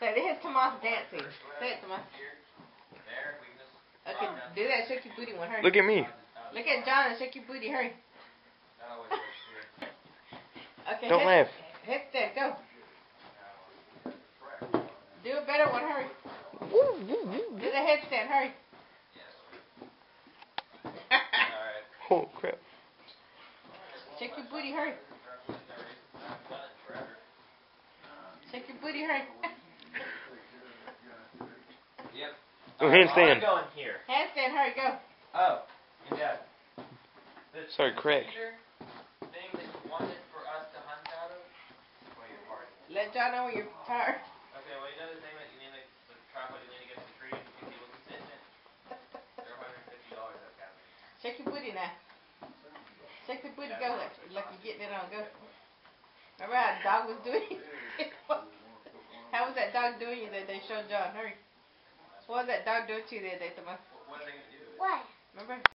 Say, this is Tomas dancing. Say it, Tomas. Okay, do that shake your booty one, hurry. Look at me. Look at John and shake your booty, hurry. Okay, Don't laugh. Headstand, go. Do a better one, hurry. Do the headstand, hurry. Oh crap. Shake your booty, hurry. Shake your booty, hurry. Yep. Oh, handstand. I'm going here. Handstand, hurry, go. Oh, yeah. Sorry, Craig. Thing that you wanted for us to hunt out of? Or your party? Let John know when you're tired. Okay, well, you know the thing that you need the tripod you need to get to the tree and two people can sit in it? They're $150, that's happening. Shake your booty now. Shake the booty, go. Like you're getting it on, go. Remember how the dog was doing it? How was that dog doing you that they showed John? Hurry. What was that dog doing to you that day, Tomas? What are they going to do? What? Remember?